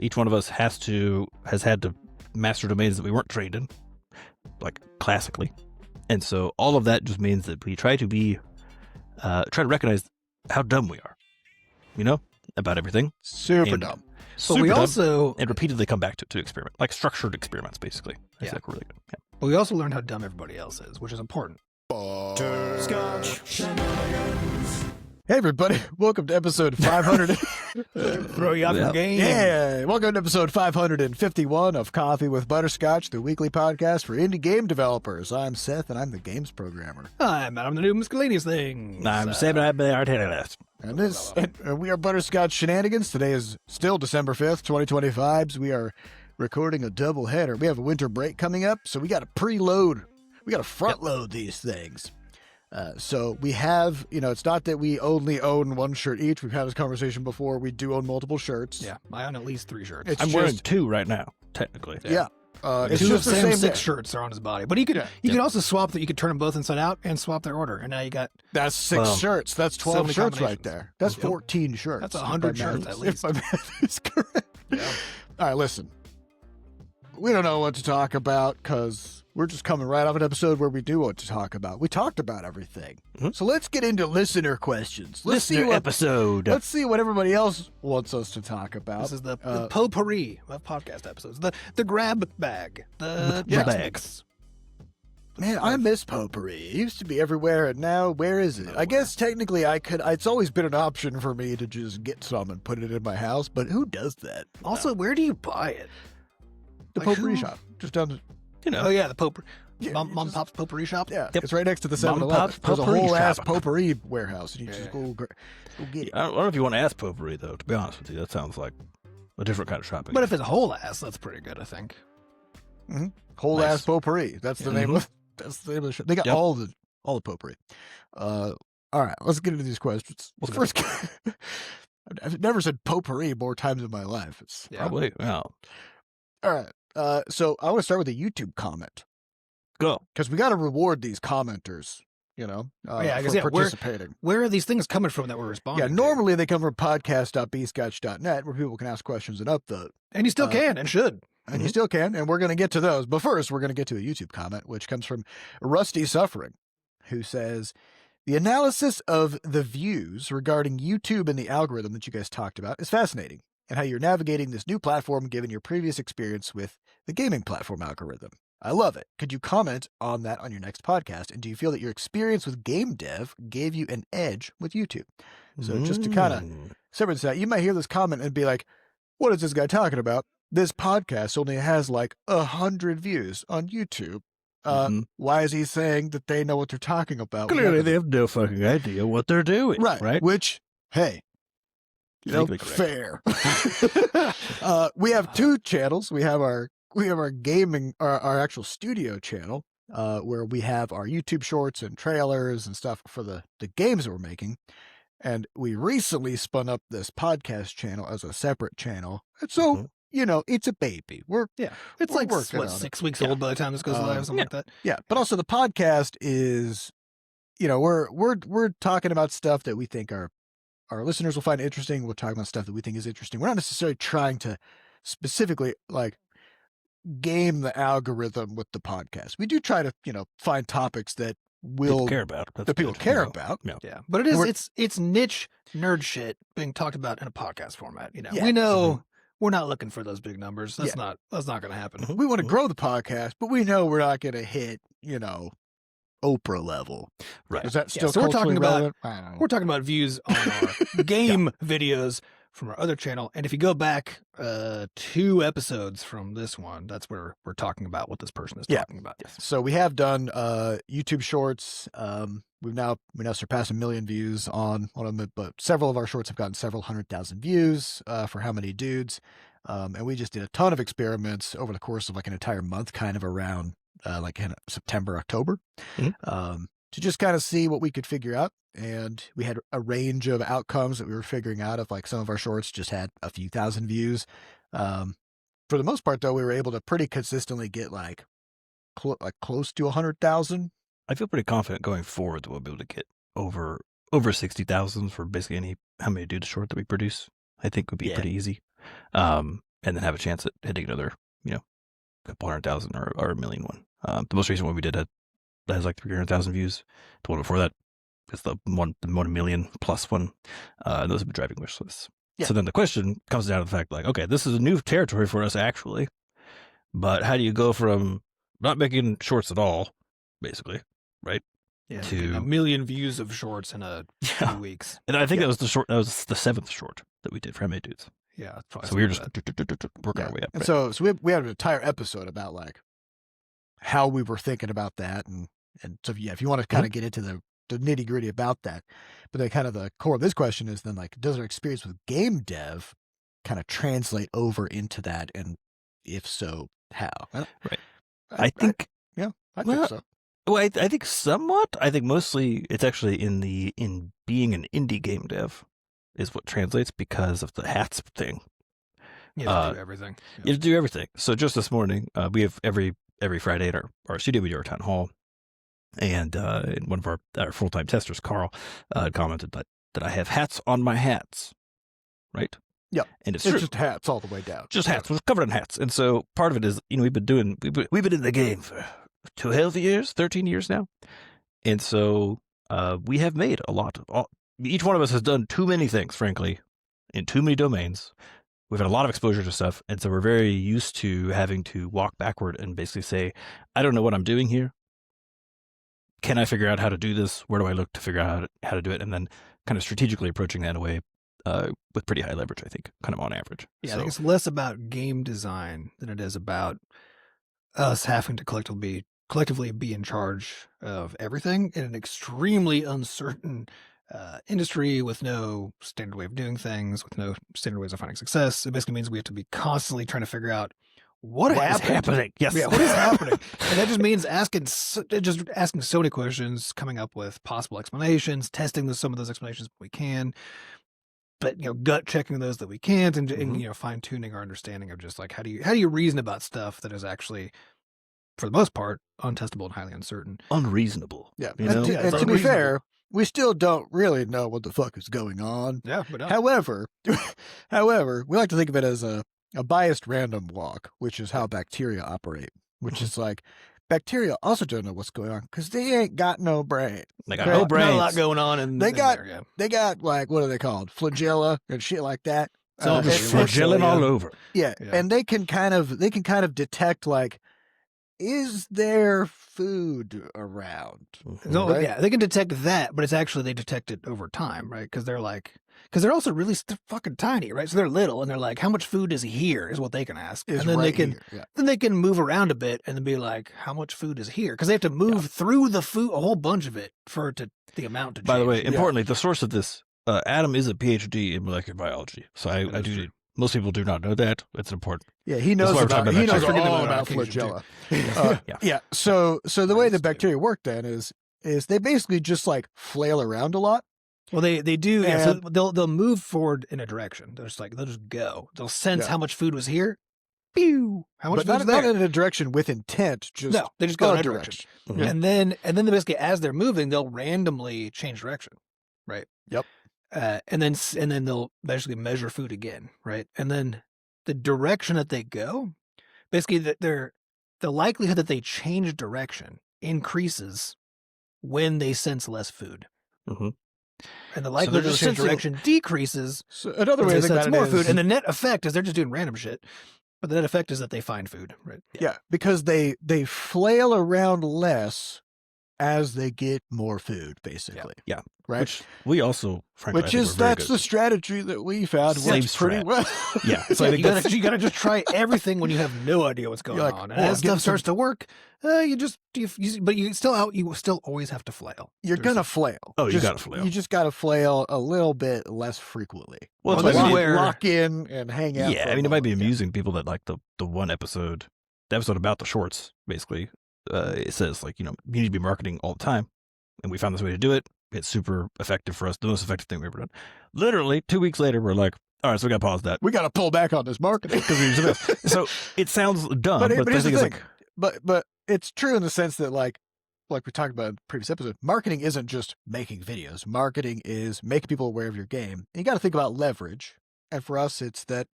each one of us has had to master domains that we weren't trained in, like classically. And so all of that just means that we try to recognize how dumb we are, about everything. Super dumb. But we also and repeatedly come back to experiment, like structured experiments, basically. Yeah. Like really good. Yeah. But we also learned how dumb everybody else is, which is important. Butterscotch shenanigans. Hey everybody, welcome to episode 500. Throw you off your game. Yeah, welcome to episode 551 of Coffee with Butterscotch, the weekly podcast for indie game developers. I'm Seth, and I'm the games programmer. I'm Adam, the new miscellaneous thing. I'm Sam, and I'm the artist. And we are Butterscotch Shenanigans. Today is still December 5th, 2025. So we are recording a double header. We have a winter break coming up, so we got to preload. We got to front load these things. So we have, it's not that we only own one shirt each. We've had this conversation before. We do own multiple shirts. Yeah, I own at least 3 shirts. I'm wearing 2 right now, technically. Yeah. It's just just the the same same 6 day. shirts are on his body. But you could also swap that. You could turn them both inside out and swap their order. And now you got... That's 6 shirts. That's 12 many shirts right combinations. there. That's Yep. 14 shirts. That's 100 if my shirts math- at least. If my math is correct. Yeah. All right, listen. We don't know what to talk about because we're just coming right off an episode where we do what to talk about. We talked about everything. Mhm. So let's get into listener questions. Listener episode. Let's see what everybody else wants us to talk about. This is the potpourri of podcast episodes. The grab bag. The Yeah. bags. Man, I miss potpourri. It used to be everywhere, and now where is it? I guess technically it's always been an option for me to just get some and put it in my house, but who does that? Also, where do you buy it? The Like potpourri who? shop. Just down the... Oh, yeah, the potpourri. Yeah, Mom just- and Pop's potpourri shop? Yeah, Yep. it's right next to the Mom and 7-Eleven. Pop's There's a potpourri whole ass shop. potpourri warehouse, and you Yeah, just yeah. go get it. I don't know if you want to ask potpourri, though, to be honest with you. That sounds like a different kind of shopping. But if it's a whole ass, that's pretty good, I think. Whole Nice. ass potpourri. That's the name of the show. They got Yep. all the potpourri. All right, let's get into these questions. Well, Let's first, I've never said potpourri more times in my life. It's Yeah. Probably. Yeah. all right. So I want to start with a YouTube comment Go. because we got to reward these commenters. I For guess, yeah, participating. Where are these things coming from that we're responding Yeah, to? normally they come from podcast.bscotch.net where people can ask questions and upvote. And you still can and should. And you still can, and we're going to get to those. But first, we're going to get to a YouTube comment, which comes from Rusty Suffering, who says, the analysis of the views regarding YouTube and the algorithm that you guys talked about is fascinating, and how you're navigating this new platform given your previous experience with the gaming platform algorithm. I love it. Could you comment on that on your next podcast? And do you feel that your experience with game dev gave you an edge with YouTube? So just to kind of separate this out, you might hear this comment and be like, what is this guy talking about? This podcast only has like 100 views on YouTube. Why is he saying that they know what they're talking about? Clearly, they have no fucking idea what they're doing. Right. Which, hey, Legally correct. fair. We have 2 channels. We have our gaming, our actual studio channel, where we have our YouTube shorts and trailers and stuff for the games that we're making. And we recently spun up this podcast channel as a separate channel. And so, it's a baby. It's We're like, working what, on it. 6 weeks old by the time this goes live, something like that? Yeah. But also the podcast is, we're talking about stuff that we think our listeners will find interesting. We're talking about stuff that we think is interesting. We're not necessarily trying to specifically game the algorithm with the podcast. We do try to, find topics that People care about. That's that people good. care Yeah. about. Yeah. Yeah. But it's niche nerd shit being talked about in a podcast format. Yeah. We know we're not looking for those big numbers. That's not going to happen. We want to grow the podcast, but we know we're not going to hit, Oprah level. Right. Is that still so we're talking culturally about- relevant? I don't know. We're talking about views on our game videos from our other channel. And if you go back 2 episodes from this one, that's where we're talking about what this person is Yeah. talking about. Yes. So we have done YouTube shorts. We now surpassed 1 million views on one of them, but several of our shorts have gotten several 100,000 views for How Many Dudes. And we just did a ton of experiments over the course of an entire month, kind of around in September, October, to just kind of see what we could figure out. And we had a range of outcomes that we were figuring out. If some of our shorts just had a few thousand views. For the most part, though, we were able to pretty consistently get close to 100,000. I feel pretty confident going forward that we'll be able to get over 60,000 for basically How Many Dudes short that we produce. I think would be Yeah. pretty easy. and then have a chance at hitting another, couple 100,000 or a million one. The most recent one we did has like 300,000 views. The one before that is the 1 million plus one. And those have been driving wish lists. Yeah. So then the question comes down to the fact, like, okay, this is a new territory for us actually, but how do you go from not making shorts at all, basically, right? Yeah, To- getting a million views of shorts in a Yeah. few weeks. And I think that was the 7th short that we did for MA Dudes. Yeah, that's probably So we were just something working Yeah. our way up. And right? so we had an entire episode about like how we were thinking about that, and so yeah, if you want to kind of get into the nitty gritty about that, but then kind of the core of this question is then like, does our experience with game dev kind of translate over into that, and if so, how? Right. I think I think well, so. Well, I think somewhat. I think mostly it's actually in being an indie game dev is what translates because of the hats thing. You have to do everything. You have to do everything. So just this morning, we have every Friday at our studio, we do our town hall. And one of our full-time testers, Carl, commented that I have hats on my hats, right? Yeah. And it's It's true. just hats all the way down. Just hats. We're covered in hats. And so part of it is, we've been in the game for 12 years, 13 years now. And so we have made a lot. Each one of us has done too many things, frankly, in too many domains. We've had a lot of exposure to stuff. And so we're very used to having to walk backward and basically say, I don't know what I'm doing here. Can I figure out how to do this? Where do I look to figure out how to do it? And then kind of strategically approaching that in a way with pretty high leverage, I think, kind of on average. Yeah, I So- think it's less about game design than it is about us having to collectively be in charge of everything in an extremely uncertain industry with no standard way of doing things, with no standard ways of finding success. It basically means we have to be constantly trying to figure out what is happened. happening? Yes. Yeah, what is happening? And that just means asking so many questions, coming up with possible explanations, testing some of those explanations when we can, but gut checking those that we can't, and fine tuning our understanding of just like how do you reason about stuff that is actually, for the most part, untestable and highly uncertain. Unreasonable. Yeah. You And know? to, Yeah, and it's to be unreasonable. fair, we still don't really know what the fuck is going on. Yeah, but However, we like to think of it as a biased random walk, which is how bacteria operate, which is like bacteria also don't know what's going on because they ain't got no brain. They got Right. no not brains. a lot going on, and They got- there, yeah. They got like, what are they called? Flagella and shit like that. It's all just and- Flagelling all yeah. over. Yeah, Yeah. and they can kind of detect like, is there food around? So, Right? yeah, they can detect that, but it's actually they detect it over time, right? Because they're also really fucking tiny, right? So they're little, and they're like, how much food is here? Is what they can ask, Is and then right they can here. Yeah. then they can move around a bit and then be like, how much food is here? Because they have to move through the food, a whole bunch of it, for it to the amount to change. By the way, Yeah. importantly, the source of this, Adam is a PhD in molecular biology. So I That is do. true. Most people do not know that. It's important. Yeah, he That's knows why we're about talking about bacteria. all Forget about about occasion, flagella. Yeah. Yeah. So the way Nice, the dude. bacteria work then is they basically just like flail around a lot. Well, they do. Yeah, so And- they'll move forward in a direction. They'll just go. They'll sense Yeah. how much food was here. Pew! How much But food was not there? in a direction with intent, just No, they just go in a a direction. Mhm. And then they basically, as they're moving, they'll randomly change direction, right? Yep. And then they'll basically measure food again, right? And then the direction that they go, basically, the likelihood that they change direction increases when they sense less food, Mhm. and the they're likelihood of just change sensing- direction decreases So another when way they to think sense about more it food. is, And the net effect is they're just doing random shit, but the net effect is that they find food, right? yeah, because they flail around less as they get more food, basically. Yeah. Right. Which we also, frankly, I think we're very That's good the strategy that we found Same works pretty strat. well. Yeah. So Yeah, I think that's you gotta just try everything when you have no idea what's going You're like, on. And "Oh, as I'm getting stuff starts to work, but you still always have to flail. You're There's gonna a- flail. Oh, you Just- gotta flail. You just gotta flail a little bit less frequently. Well, Well, it's this why is we- where- lock in and hang out. yeah. for I a mean, it might be moment. Yeah. amusing to people that like the one episode, the episode about the shorts, basically. It says like, you need to be marketing all the time. And we found this way to do it. It's super effective for us. The most effective thing we've ever done. Literally 2 weeks later, we're like, all right, so we got to pause that. We got to pull back on this marketing. Because we use the best. So it sounds dumb, But but, here's the the thing is thing. like, But it's true in the sense that like we talked about in the previous episode, marketing isn't just making videos. Marketing is making people aware of your game. And you got to think about leverage. And for us, it's that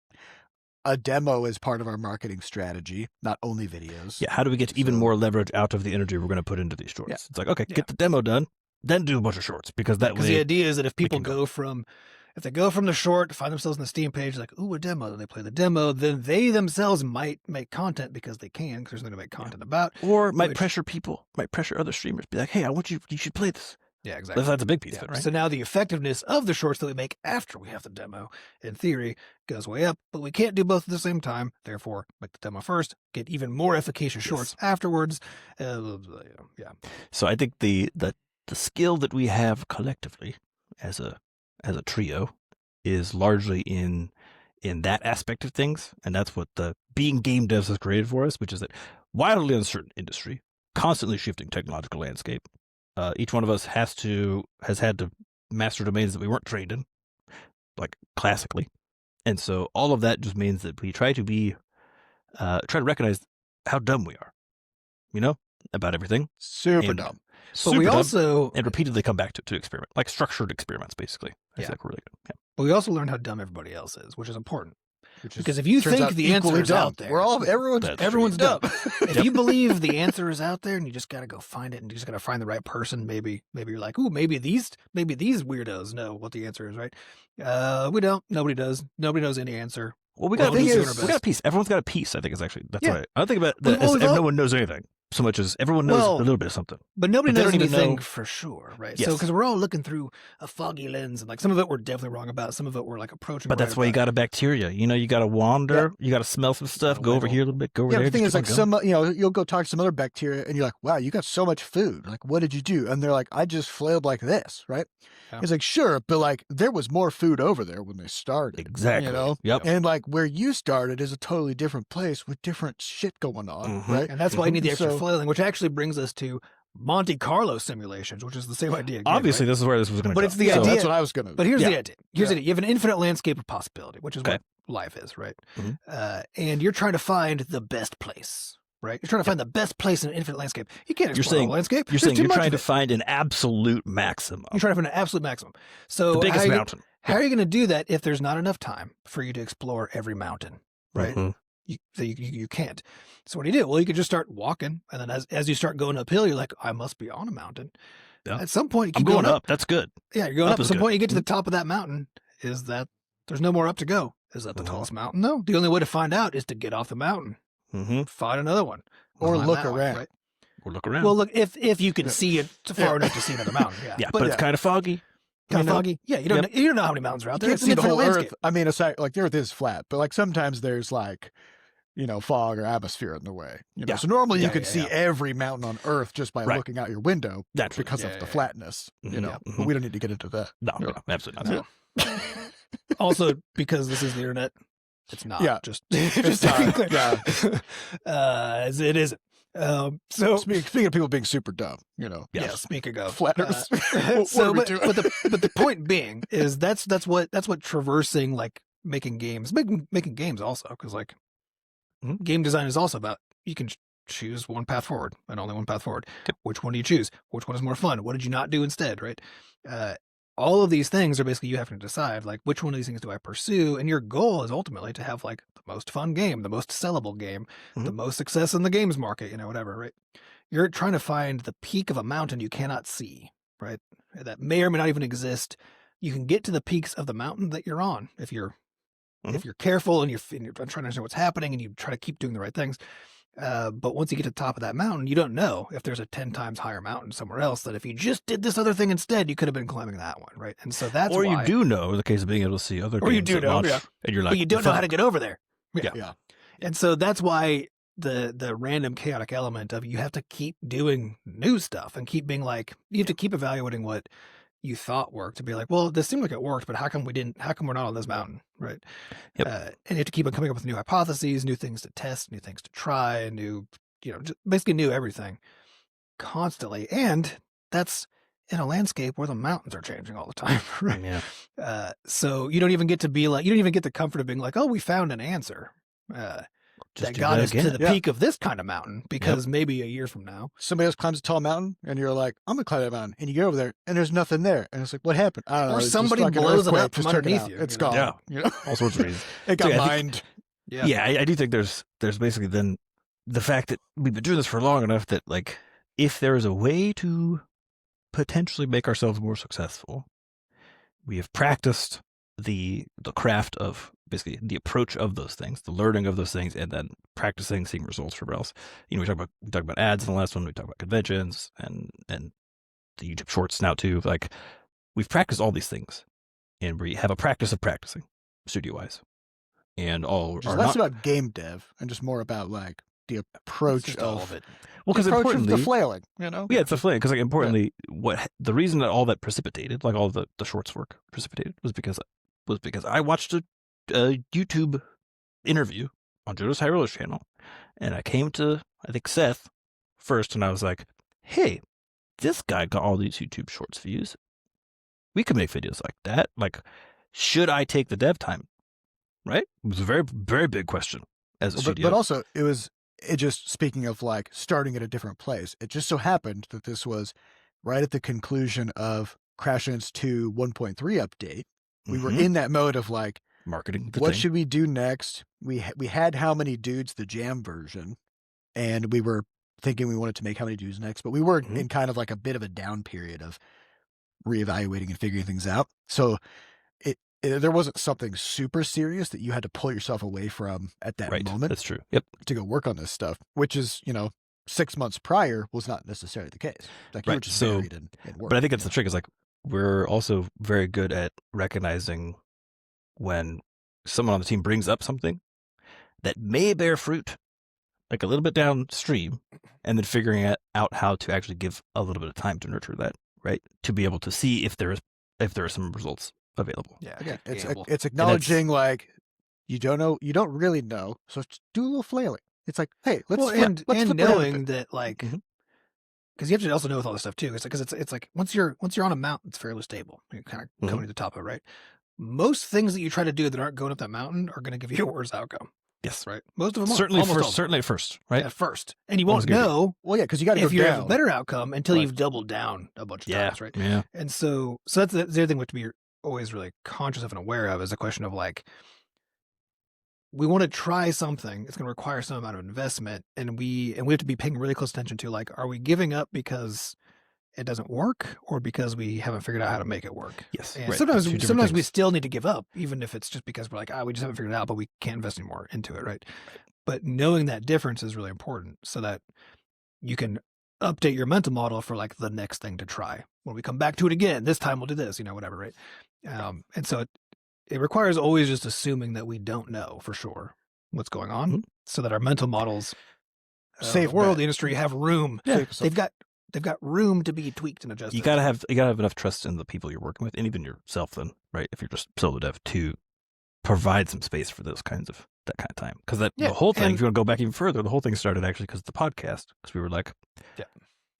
a demo is part of our marketing strategy, not only videos. Yeah, how do we get even more leverage out of the energy we're going to put into these shorts? Yeah. It's like, okay, get the demo done, then do a bunch of shorts, because that way. The idea is that if people can if they go from the short, find themselves on the Steam page, like, ooh, a demo, then they play the demo, then they themselves might make content because they can, because there's nothing to make content about. Or might pressure people, might pressure other streamers, be like, hey, you should play this. Yeah, exactly. That's a big piece of it, right? So now the effectiveness of the shorts that we make after we have the demo, in theory, goes way up, but we can't do both at the same time. Therefore, make the demo first, get even more efficacious shorts afterwards. Yeah. So I think the skill that we have collectively as a trio is largely in that aspect of things, and that's what the being game devs has created for us, which is that wildly uncertain industry, constantly shifting technological landscape. Each one of us has had to master domains that we weren't trained in, like classically, and so all of that just means that we try to recognize how dumb we are, about everything. Super dumb. But we also and repeatedly come back to experiment, like structured experiments, basically. That's like really good. Yeah. But we also learned how dumb everybody else is, which is important. Because if turns you think out the answer equally is dumb. out there, everyone's dumb. If you believe the answer is out there and you just got to go find it and you just got to find the right person, maybe you're like, ooh, maybe these weirdos know what the answer is, right? We don't. Nobody does. Nobody knows any answer. Well, we got a piece. Everyone's got a piece. I think that's right. I don't think about that as no one knows anything so much as everyone knows a little bit of something. But nobody knows anything for sure, right? Yes. So because we're all looking through a foggy lens, and like some of it we're definitely wrong about, some of it we're like approaching. But that's why you got a bacteria. You got to wander. You got to smell some stuff. Go over here a little bit. Go over there. The thing is, like you'll go talk to some other bacteria, and you're like, wow, you got so much food. Like, what did you do? And they're like, I just flailed like this, right? Yeah. It's like, sure, but like there was more food over there when they started. Exactly. Yep. And like where you started is a totally different place with different shit going on, right? And that's why you need the extra flailing, which actually brings us to Monte Carlo simulations, which is the same idea. Again, obviously, this is where this was going to go. But it's the idea. That's what I was going to. But here's the idea. Here's the idea. You have an infinite landscape of possibility, which is what life is, right? And you're trying to find the best place. Right, you're trying to find the best place in an infinite landscape. You can't explore the whole landscape. You're saying you're trying to find an absolute maximum. You're trying to find an absolute maximum. So the biggest mountain. How are you going to do that if there's not enough time for you to explore every mountain? Right, you can't. So what do you do? Well, you can just start walking, and then as you start going uphill, you're like, I must be on a mountain. Yeah. At some point, you keep going up. That's good. Yeah, you're going up. At some point, you get to the top of that mountain. Is that there's no more up to go? Is that the tallest mountain? No. The only way to find out is to get off the mountain. Find another one, or look around. Right? Or look around. Well, look if you can see it far enough to see another mountain. Yeah, but it's kind of foggy. Kind of foggy. Yeah, you don't know how many mountains are out there. You can't see the whole Earth. I mean, aside, like the Earth is flat, but like sometimes there's like, fog or atmosphere in the way. So normally you could see every mountain on Earth just by looking out your window. That's because of the flatness. But we don't need to get into that. No, absolutely not. No. Also, because this is the internet. It's not. Yeah. Just not. Yeah. As it isn't. So speaking of people being super dumb, Yeah, speaking of flat Earth. But the point being is that's what traversing, like making games also, because like game design is also about, you can choose one path forward and only one path forward. Which one do you choose? Which one is more fun? What did you not do instead? Right. All of these things are basically you having to decide, like, which one of these things do I pursue? And your goal is ultimately to have like the most fun game, the most sellable game, the most success in the games market, whatever, right? You're trying to find the peak of a mountain you cannot see, right? That may or may not even exist. You can get to the peaks of the mountain that you're on if you're careful and you're trying to understand what's happening and you try to keep doing the right things. But once you get to the top of that mountain, you don't know if there's a 10 times higher mountain somewhere else that if you just did this other thing instead, you could have been climbing that one, right? And so that's why. Or you do know, in the case of being able to see other games. Or you do know, and you're like, but you don't know how to get over there. Yeah. And so that's why the random chaotic element of you have to keep doing new stuff and keep being like, you have to keep evaluating what you thought worked to be like, well, this seemed like it worked, but how come we're not on this mountain, right? Yep. And you have to keep on coming up with new hypotheses, new things to test, new things to try, basically new everything constantly. And that's in a landscape where the mountains are changing all the time, right? Yeah. So you don't even get the comfort of being like, oh, we found an answer. That got us to the peak of this kind of mountain, because maybe a year from now somebody else climbs a tall mountain and you're like, I'm gonna climb that mountain, and you get over there and there's nothing there, and it's like, what happened? I don't know. Or somebody blows it up from underneath you. It's gone. All sorts of reasons. It got mined. Yeah, I do think there's basically then the fact that we've been doing this for long enough that like if there is a way to potentially make ourselves more successful, we have practiced the craft of basically the approach of those things, the learning of those things, and then practicing seeing results from else. You know, we talked about ads in the last one, we talked about conventions and the YouTube shorts now too. Like we've practiced all these things and we have a practice of practicing studio wise. And all Which are is less not about game dev and just more about like the approach all of of it. well, because the approach of importantly, the flailing, you know? yeah, it's a flailing. Because like importantly, what the reason that all that precipitated, like all the shorts work precipitated, was because I watched a YouTube interview on Jonas High Roller's channel, and I came to I think Seth first, and I was like, "Hey, this guy got all these YouTube Shorts views. We could make videos like that. Like, should I take the dev time?" Right? It was a very, very big question as a studio. But also, it just, speaking of like starting at a different place, it just so happened that this was right at the conclusion of Crashlands 2 1.3 update. We were in that mode of like, marketing. What should we do next? We had How Many Dudes, the jam version, and we were thinking we wanted to make How Many Dudes next, but we were in kind of like a bit of a down period of reevaluating and figuring things out. So there wasn't something super serious that you had to pull yourself away from at that moment. That's true. Yep. To go work on this stuff, which is, 6 months prior was not necessarily the case. Like you were just buried in work. But I think that's the trick is like, we're also very good at recognizing when someone on the team brings up something that may bear fruit, like a little bit downstream, and then figuring out how to actually give a little bit of time to nurture that, right? To be able to see if there are some results available. Yeah. Again, it's acknowledging like you don't really know, so just do a little flailing. It's like, hey, let's flip knowing that like because you have to also know with all this stuff too. It's like once you're on a mountain, it's fairly stable. You're kind of coming to the top of it, right? Most things that you try to do that aren't going up that mountain are going to give you a worse outcome. Yes, right. Most of them certainly at first, right? At first, and you won't know. Well, yeah, because you got to go if you down. have a better outcome until you've doubled down a bunch of times, right? Yeah. And so that's the other thing we have to be always really conscious of and aware of is a question of like, we want to try something. It's going to require some amount of investment, and we have to be paying really close attention to like, are we giving up because it doesn't work or because we haven't figured out how to make it work? Yes. And sometimes we still need to give up, even if it's just because we're like, we just haven't figured it out, but we can't invest any more into it, right? But knowing that difference is really important so that you can update your mental model for like the next thing to try. When we come back to it again, this time we'll do this, whatever, right? And so it requires always just assuming that we don't know for sure what's going on, so that our mental models, the world, the industry, have room. Yeah. They've got room to be tweaked and adjusted. You gotta have enough trust in the people you're working with, and even yourself. Then, right? If you're just solo dev, to provide some space for that kind of time, because the whole thing. If you want to go back even further, the whole thing started actually because of the podcast. Because we were like,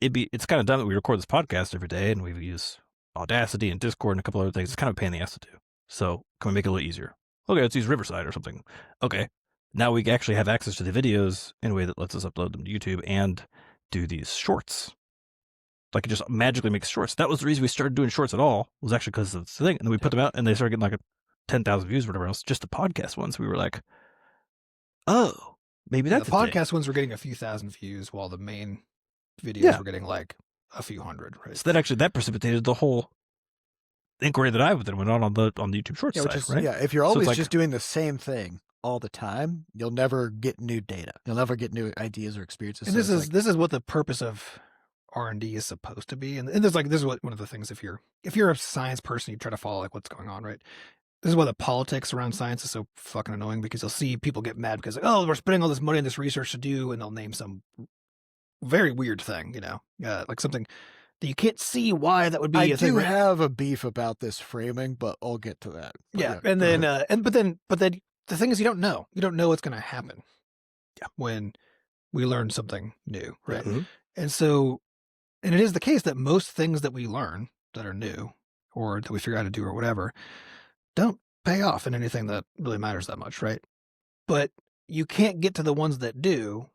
it's kind of dumb that we record this podcast every day, and we use Audacity and Discord and a couple other things. It's kind of a pain in the ass to do. So can we make it a little easier? Okay, let's use Riverside or something. Okay, now we actually have access to the videos in a way that lets us upload them to YouTube and do these shorts. Like it just magically makes shorts. That was the reason we started doing shorts at all, was actually because of the thing. And then we put them out and they started getting like 10,000 views or whatever else, just the podcast ones. We were like, oh, maybe that's the podcast ones were getting a few thousand views while the main videos were getting like a few hundred, right? So that precipitated the whole inquiry that I then went on the YouTube Shorts side, right? Yeah, if you're always just doing the same thing all the time, you'll never get new data. You'll never get new ideas or experiences. And this is what the purpose of R&D is supposed to be. And this is what one of the things, if you're a science person, you try to follow like what's going on, right? This is why the politics around science is so fucking annoying, because you'll see people get mad because like, we're spending all this money on this research to do, and they'll name some very weird thing, like something that you can't see why that would be a thing. I do have a beef about this framing, but I'll get to that. And then but then the thing is, you don't know what's going to happen when we learn something new, right? And so, and it is the case that most things that we learn that are new or that we figure out how to do or whatever don't pay off in anything that really matters that much, right? But you can't get to the ones that do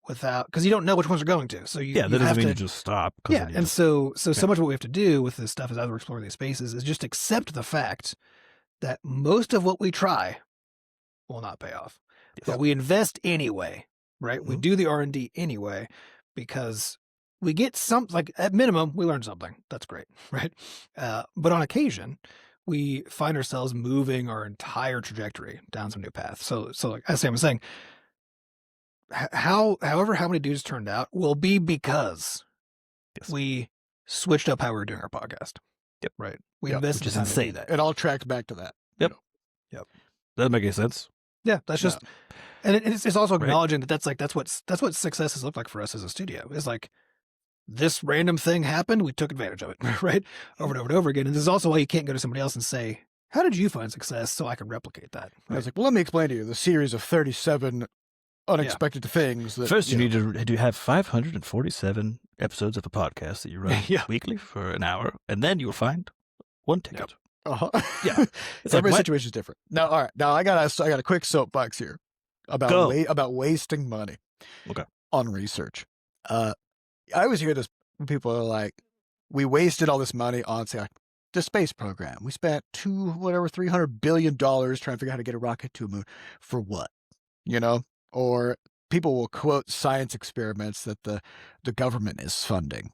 because you don't know which ones are going to. So that doesn't mean you just stop. And so much of what we have to do with this stuff as we're exploring these spaces is just accept the fact that most of what we try will not pay off. but we invest anyway, right? We Mhm. do the R&D anyway because we get some, like at minimum, we learn something. That's great, right? But on occasion, we find ourselves moving our entire trajectory down some new path. So like as Sam was saying, however how many dudes turned out will be because Yes. we switched up how we were doing our podcast. Yep. Right. We Yep. invested Which is time to do insane. that. It all tracks back to that. Yep. You know. Yep. Doesn't make any sense. Yeah, that's just, and it's also Right. acknowledging that that's what success has looked like for us as a studio. It's like this random thing happened, we took advantage of it, right? Over and over and over again. And this is also why you can't go to somebody else and say, "How did you find success?" So I can replicate that. I was like, well, let me explain to you the series of 37 unexpected things. That, First, you need to have 547 episodes of a podcast that you run Yeah. weekly for an hour, and then you'll find one ticket. Uh-huh. Yeah. It's like, Every what? situation is different. Now, all right. Now I got a quick soapbox here about Go. about wasting money. Okay. On research. I always hear this when people are like, we wasted all this money on, say, like, the space program. We spent $300 billion trying to figure out how to get a rocket to a moon. For what? You know? Or people will quote science experiments that the government is funding.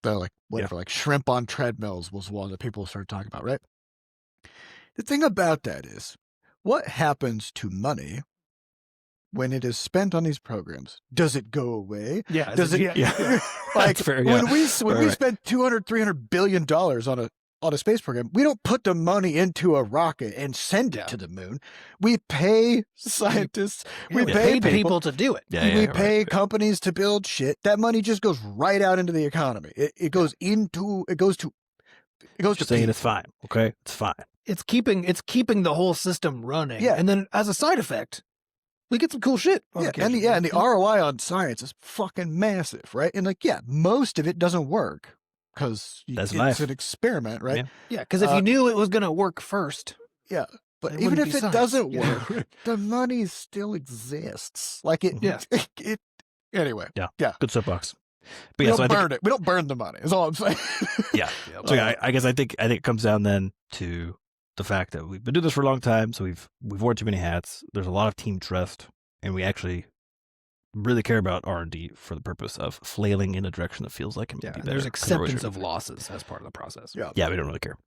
They're like, whatever, like shrimp on treadmills was one that people started talking about, right? The thing about that is, what happens to money when it is spent on these programs? Does it go away? Yeah. Does it? Yeah. Like That's fair, yeah. when we Right. spend $300 billion on a space program, we don't put the money into a rocket and send it to the moon. We pay scientists. we pay paid people to do it. Yeah, we yeah, pay right. companies to build shit. That money just goes right out into the economy. It goes to Just saying people. it's fine. Okay, it's fine. It's keeping the whole system running. Yeah. And then as a side effect, we get some cool shit. on Yeah, occasion. and the ROI on science is fucking massive, right? And like, yeah, most of it doesn't work because That's it's life. an experiment, right? Yeah. Yeah, because if you knew it was going to work first, Yeah. But it even wouldn't if be it science. doesn't Yeah. work, the money still exists. Like it, Yeah. it anyway. Yeah. Good soapbox. But We yeah, don't so I think, burn it. We don't burn the money. Is all I'm saying. yeah. So yeah, I guess I think it comes down then to the fact that we've been doing this for a long time, so we've worn too many hats. There's a lot of team trust, and we actually really care about R&D for the purpose of flailing in a direction that feels like it may be better. there's 'cause we're always acceptance trying of losses as part of the process. Yeah. Yeah, we don't really care.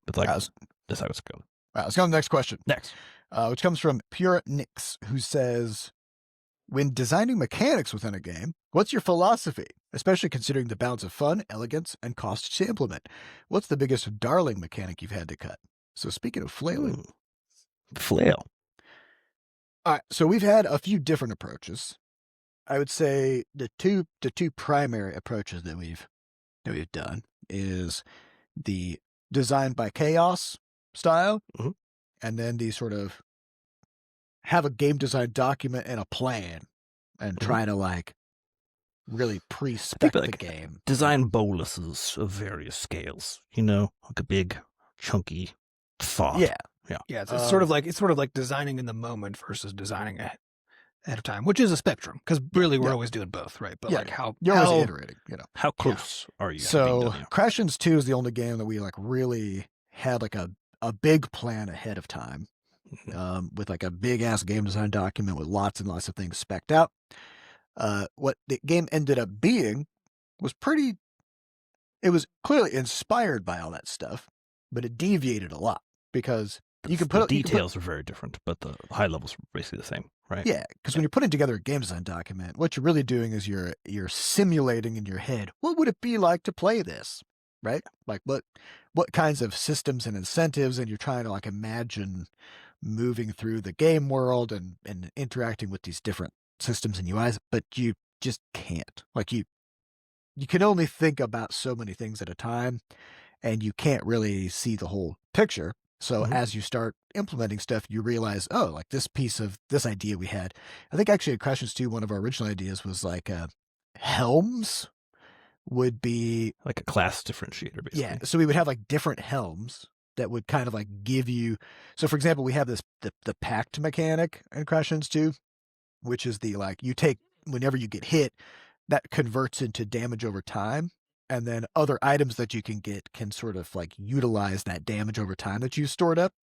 It's like As- that's how it's going. All right, let's go to the next question, Next, which comes from Pure Nix, who says, when designing mechanics within a game, what's your philosophy, especially considering the balance of fun, elegance, and cost to implement? What's the biggest darling mechanic you've had to cut? So speaking of flailing, flail. all right, so we've had a few different approaches. I would say the two primary approaches that we've done is the design by chaos style, Mhm. and then the sort of have a game design document and a plan, and try to like really pre-spec the like game. Design boluses of various scales. Like a big chunky thought. Yeah, Yeah, it's sort of like designing in the moment versus designing ahead of time, which is a spectrum because really we're always doing both, right? But Yeah, like how you're always iterating, How close are you? to being So done, yeah? Crashens 2 is the only game that we like really had like a big plan ahead of time, with like a big ass game design document with lots and lots of things spec'd out. What the game ended up being was it was clearly inspired by all that stuff, but it deviated a lot because you can put the details are very different, but the high levels are basically the same, right? Yeah, because when you're putting together a game design document, what you're really doing is you're simulating in your head, what would it be like to play this, right? Like what kinds of systems and incentives, and you're trying to like imagine moving through the game world and interacting with these different systems and UIs, but you just can't. Like you can only think about so many things at a time, and you can't really see the whole picture. So as you start implementing stuff, you realize, oh, like this piece of this idea we had. I think actually at Crashens 2, one of our original ideas was like helms would be Like a class differentiator, basically. yeah. So we would have like different helms that would kind of like give you. So for example, we have the pact mechanic in Crashens 2, which is the like you take whenever you get hit, that converts into damage over time. And then other items that you can get can sort of like utilize that damage over time that you stored up.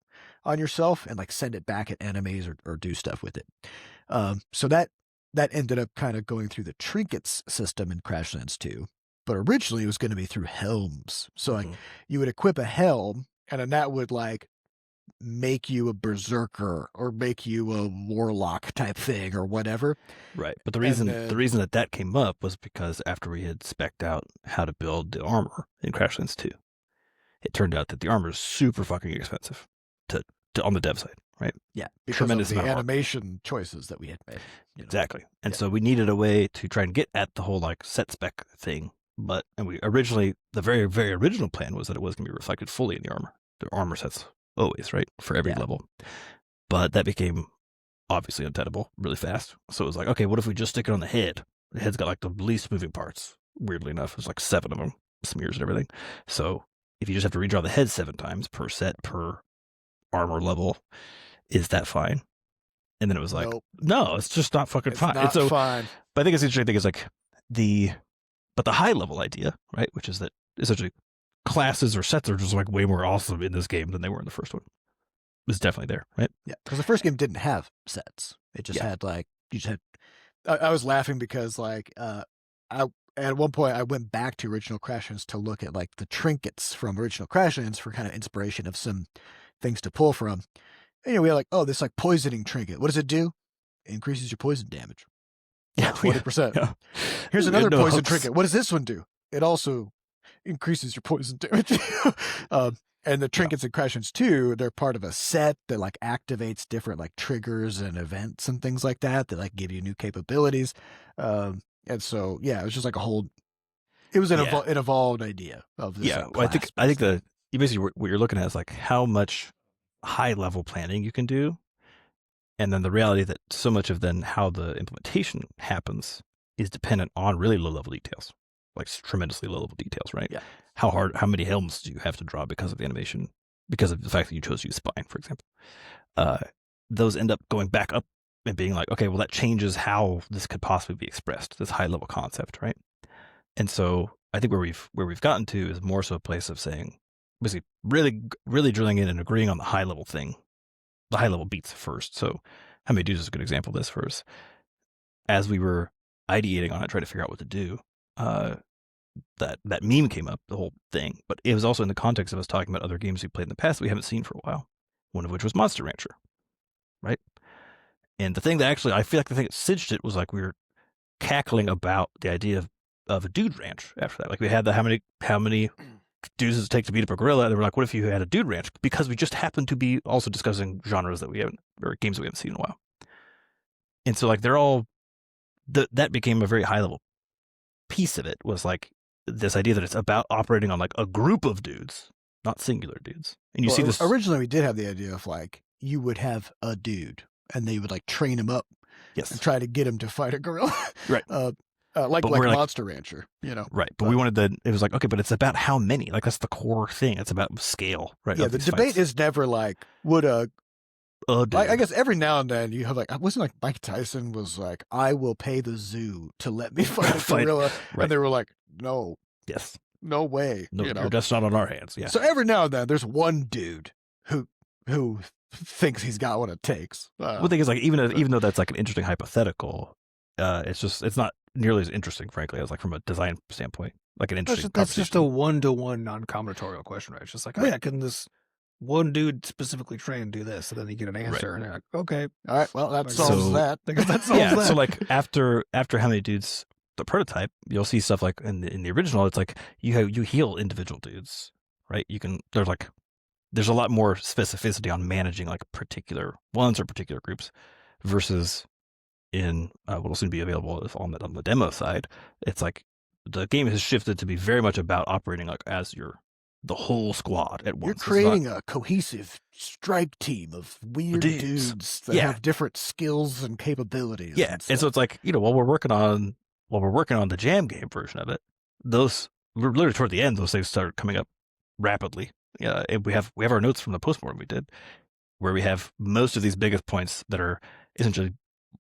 on yourself and like send it back at enemies or do stuff with it. So that ended up kind of going through the trinkets system in Crashlands 2. But originally it was going to be through helms. So like you would equip a helm and then that would like make you a berserker or make you a warlock type thing or whatever. Right. But the reason that came up was because after we had spec'd out how to build the armor in Crashlands 2, it turned out that the armor is super fucking expensive to on the dev side, right? Yeah, because Tremendous of the amount of animation choices that we had made. Exactly. And so we needed a way to try and get at the whole like set spec thing. And we originally, the very, very original plan was that it was going to be reflected fully in the armor. The armor sets always, right? For every level. But that became obviously untenable really fast. So it was like, okay, what if we just stick it on the head? The head's got like the least moving parts. Weirdly enough, there's like 7 of them, smears and everything. So if you just have to redraw the head 7 times per set per armor level, is that fine? And then it was like, no, it's just not fucking fine. It's not fine. But I think it's the interesting thing is like the high level idea, right? Which is that essentially classes or sets are just like way more awesome in this game than they were in the first one. It's definitely there, right? Yeah, because the first game didn't have sets. It just had like you just had. I was laughing because like at one point I went back to original Crashlands to look at like the trinkets from original Crashlands for kind of inspiration of some things to pull from. And, we had like, oh, this like poisoning trinket. What does it do? It increases your poison damage. Yeah, 20%. Yeah. Here's another poison trinket. What does this one do? It also increases your poison damage. And the trinkets in Crashlands 2, they're part of a set that like activates different like triggers and events and things like that like give you new capabilities. And so it was just like a whole. It was an evolved idea of this. Yeah, well, I think you basically what you're looking at is like how much high level planning you can do, and then the reality that so much of then how the implementation happens is dependent on really low level details, like tremendously low level details, right? Yeah. How many helms do you have to draw because of the animation, because of the fact that you chose to use spine, for example? Those end up going back up and being like, okay, well that changes how this could possibly be expressed, this high level concept, right? And so I think where we've gotten to is more so a place of saying, basically really, really drilling in and agreeing on the high level thing, the high level beats first. So how many dudes is a good example of this for us? As we were ideating on it, trying to figure out what to do, that meme came up, the whole thing, but it was also in the context of us talking about other games we played in the past that we haven't seen for a while, one of which was Monster Rancher, right? And the thing that actually, I feel like the thing that cinched it was like we were cackling about the idea of a dude ranch after that. Like we had the how many dudes does it take to beat up a gorilla? And they were like, what if you had a dude ranch? Because we just happened to be also discussing genres that we haven't, or games that we haven't seen in a while. And so like they're all, that became a very high level piece of it, was like this idea that it's about operating on like a group of dudes, not singular dudes. And you see this. Originally we did have the idea of like, you would have a dude and they would like train him up and try to get him to fight a gorilla. Right. Like Monster Rancher, Right. But we wanted it was like, okay, but it's about how many. Like, that's the core thing. It's about scale, right? Yeah, the debate is never like, would I guess every now and then you have like, wasn't like Mike Tyson was like, I will pay the zoo to let me fight a gorilla. Right. And they were like, no. Yes. No way. No, you're just not on our hands. Yeah. So every now and then there's one dude who thinks he's got what it takes. The thing is, like, even though that's like an interesting hypothetical, it's not nearly as interesting, frankly, as like from a design standpoint. Like an interesting. That's just a 1-to-1 non-combinatorial question, right? It's just like, oh yeah, can this one dude specifically train and do this? And then you get an answer, and you're like, okay, all right, well that solves that. That solves that. So like after how many dudes the prototype, you'll see stuff like in the original, it's like you heal individual dudes, right? There's a lot more specificity on managing like particular ones or particular groups versus in what will soon be available on the demo side. It's like the game has shifted to be very much about operating like as the whole squad at once. You're creating a cohesive strike team of weird dudes that have different skills and capabilities. Yeah, and so it's like, while we're working on the jam game version of it, those literally toward the end, those things started coming up rapidly. Yeah, and we have our notes from the postmortem we did, where we have most of these biggest points that are essentially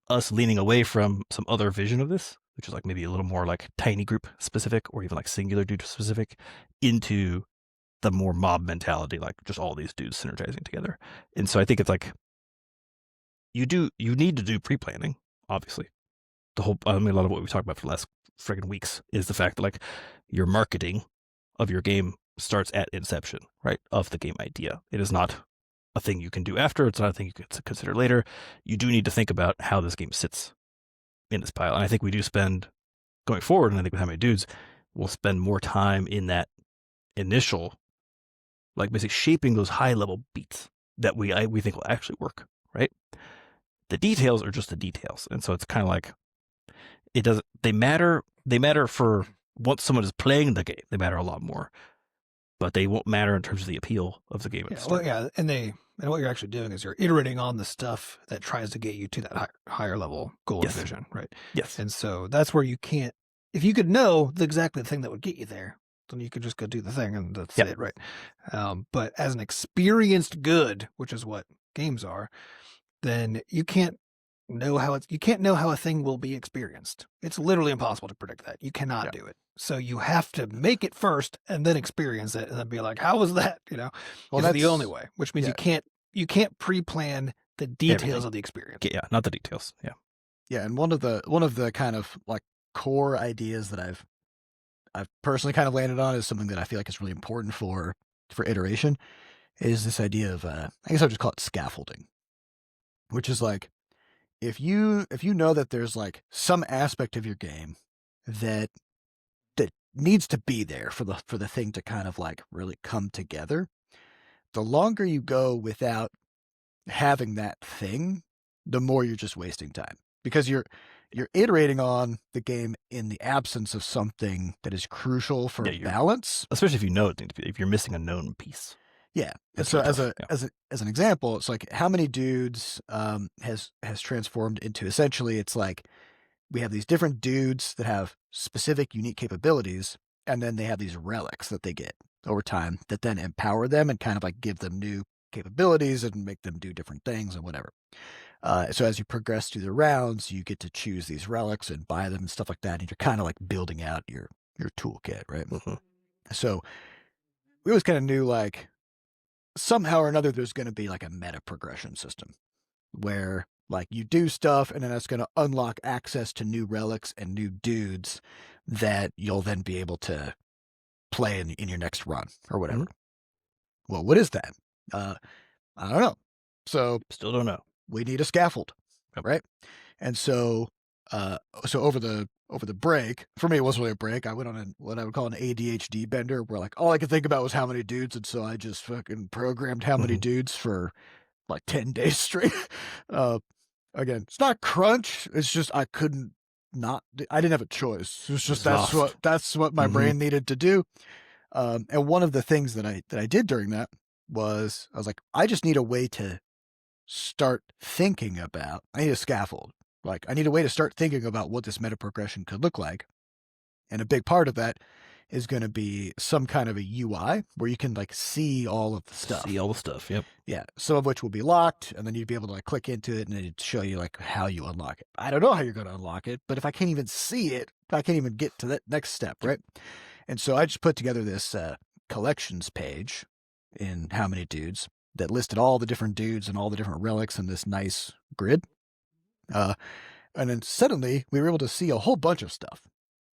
us leaning away from some other vision of this, which is like maybe a little more like tiny group specific or even like singular dude specific, into the more mob mentality, like just all these dudes synergizing together. And so I think it's like you need to do pre-planning, obviously. A lot of what we've talked about for the last friggin' weeks is the fact that like your marketing of your game starts at inception, right? Of the game idea. It is not a thing you can do after. It's not a thing you can consider later. You do need to think about how this game sits in this pile. And I think we do spend going forward, and I think with How Many Dudes, we'll spend more time in that initial, like basically shaping those high level beats that we think will actually work, right? The details are just the details. And so it's kind of like, they matter for once someone is playing the game, they matter a lot more, but they won't matter in terms of the appeal of the game. And what you're actually doing is you're iterating on the stuff that tries to get you to that higher level goal and vision, right? Yes. And so that's where you can't, if you could know exactly the thing that would get you there, then you could just go do the thing and that's it, right? But as an experienced good, which is what games are, then you can't know how a thing will be experienced. It's literally impossible to predict that. You cannot do it. So you have to make it first and then experience it and then be like, how was that? Well, that's the only way, which means you can't pre-plan the details of the experience. Yeah, not the details. Yeah. Yeah, and one of the kind of like core ideas that I've personally kind of landed on is something that I feel like is really important for iteration is this idea of I guess I'll just call it scaffolding, which is like if you know that there's like some aspect of your game that needs to be there for the thing to kind of like really come together, the longer you go without having that thing, the more you're just wasting time, because you're iterating on the game in the absence of something that is crucial for balance, especially if you know it, if you're missing a known piece. Yeah. And so as an example, it's like How Many Dudes has transformed into essentially it's like we have these different dudes that have specific unique capabilities, and then they have these relics that they get over time that then empower them and kind of like give them new capabilities and make them do different things and whatever. So as you progress through the rounds, you get to choose these relics and buy them and stuff like that, and you're kind of like building out your toolkit, right? Mm-hmm. So we always kind of knew like somehow or another there's going to be like a meta progression system where like you do stuff and then that's going to unlock access to new relics and new dudes that you'll then be able to play in your next run or whatever. Mm-hmm. Well, what is that? I don't know. So still don't know. We need a scaffold, right? And so over the break, for me it wasn't really a break. I went on what I would call an ADHD bender, where like all I could think about was How Many Dudes, and so I just fucking programmed How Many Dudes for like 10 days straight. Again, it's not crunch. It's just I didn't have a choice. It was just that's what my brain needed to do. And one of the things that I did during that was I was like, I just need a way to start thinking about. I need a scaffold. Like I need a way to start thinking about what this meta progression could look like. And a big part of that is going to be some kind of a UI where you can like see all of the stuff. See all the stuff. Yep. Yeah. Some of which will be locked, and then you'd be able to like click into it and it'd show you like how you unlock it. I don't know how you're going to unlock it, but if I can't even see it, I can't even get to that next step. Right. And so I just put together this collections page in How Many Dudes that listed all the different dudes and all the different relics in this nice grid. And then suddenly we were able to see a whole bunch of stuff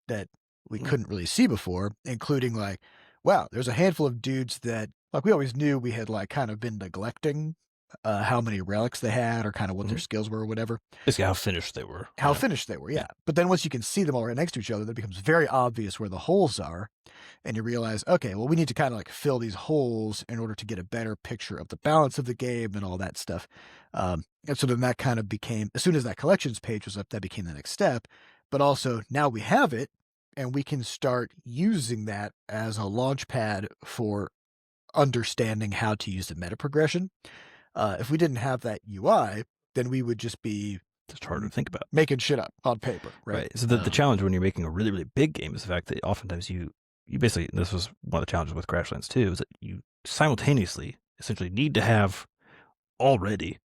that we couldn't really see before, including like, wow, there's a handful of dudes that like we always knew we had like kind of been neglecting how many relics they had or kind of what their skills were or whatever. Basically how finished they were. Finished they were, yeah. But then once you can see them all right next to each other, it becomes very obvious where the holes are. And you realize, okay, well, we need to kind of like fill these holes in order to get a better picture of the balance of the game and all that stuff. And so then that kind of became, as soon as that collections page was up, that became the next step. But also now we have it and we can start using that as a launch pad for understanding how to use the meta progression. If we didn't have that UI, then we would just be just harder to think about, making shit up on paper, right? So the challenge when you're making a really, really big game is the fact that oftentimes you basically, this was one of the challenges with Crashlands too, is that you simultaneously essentially need to have already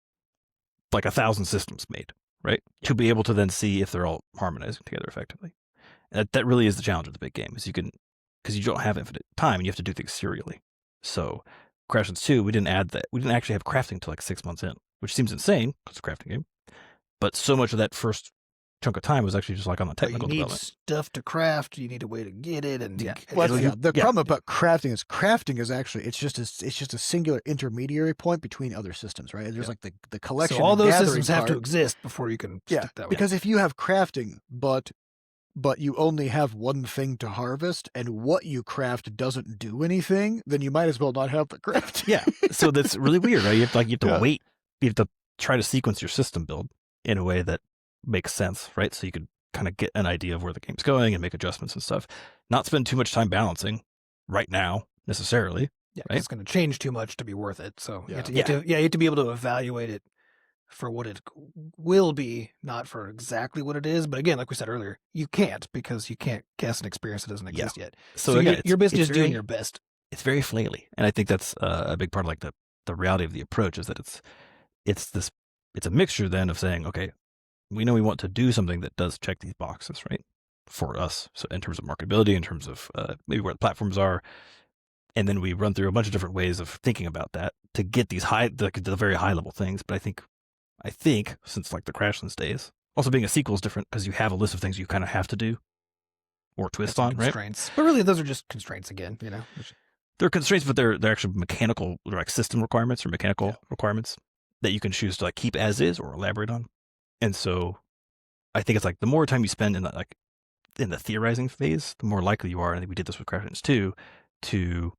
like 1,000 systems made, right? To be able to then see if they're all harmonizing together effectively. And that really is the challenge of the big game, is because you don't have infinite time and you have to do things serially. So Crashlands 2, we didn't add that. We didn't actually have crafting until like 6 months in, which seems insane because it's a crafting game. But so much of that first chunk of time was actually just like on the But technical you need development. stuff to craft. You need a way to get it, and Yeah. Well, It'll- the yeah. problem about crafting is actually it's just a singular intermediary point between other systems, right? There's Yeah. like the collection. so all and those gathering systems have to part. exist before you can Yeah, stick that way. because if you have crafting, but you only have one thing to harvest, and what you craft doesn't do anything, then you might as well not have the craft. Yeah. So that's really weird, right? You have to Yeah. wait. You have to try to sequence your system build in a way that makes sense, right? So you could kind of get an idea of where the game's going and make adjustments and stuff. Not spend too much time balancing right now necessarily. Yeah, 'cause right? it's going to change too much to be worth it. So Yeah. you have to be able to evaluate it for what it will be, not for exactly what it is. But again, like we said earlier, you can't because you can't guess an experience that doesn't Yeah. exist yet. So So again, you're basically it's just doing very- your best. It's very flaily, and I think that's a big part of like the reality of the approach is that it's a mixture then of saying, okay, we know we want to do something that does check these boxes, right, for us. So in terms of marketability, in terms of maybe where the platforms are, and then we run through a bunch of different ways of thinking about that to get these the very high level things. But I think since like the Crashlands days, also being a sequel is different because you have a list of things you kind of have to do or twist Some on, right? constraints. But really, those are just constraints again, you know? They're constraints, but they're actually mechanical, they're like system requirements or mechanical requirements that you can choose to like keep as is or elaborate on. And so I think it's like the more time you spend in the theorizing phase, the more likely you are, and I think we did this with Crashlands 2, to